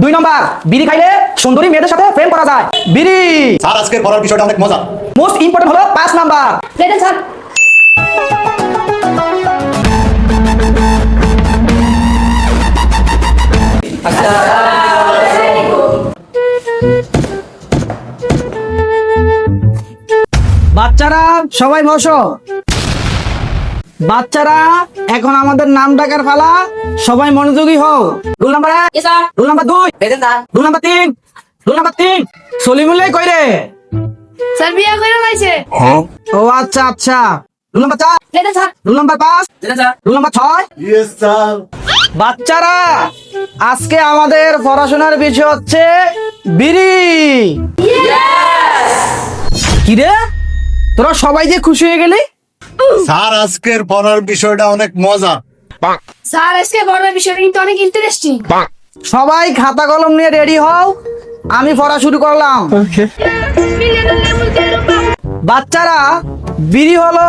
2 নম্বর, বিড়ি খাইলে সুন্দরী মেয়েদের সাথে প্রেম করা যায়। বিড়ি। স্যার আজকের পড়ার বিষয়টা অনেক মজা। মোস্ট ইম্পর্টেন্ট হলো 5 নাম্বার। Present sir. বাচ্চারা সবাই বসো। বাচ্চারা এখন আমাদের নাম ডাকার পালা, সবাই মনোযোগী হও। Rule number 1, yes sir. Rule number 2, present sir. Rule number 3, rule number 3। Salimullah কই রে? স্যার বিয়ে করে লাইছে। ও আচ্ছা আচ্ছা। Rule number 4, present sir. Rule number 5, present sir. Rule number 6। Yes sir. বাচ্চারা আজকে আমাদের পড়াশোনার বিষয় হচ্ছে বিড়ি। কি রে, তোরা সবাই যে খুশি হয়ে গেলি? স্যার আজকের পড়ার বিষয়টা অনেক মজা। স্যার আজকে বড় বিষয়টা কিন্তু অনেক ইন্টারেস্টিং। সবাই খাতা কলম নিয়ে রেডি হও, আমি পড়া শুরু করলাম। বাচ্চারা, বিড়ি হলো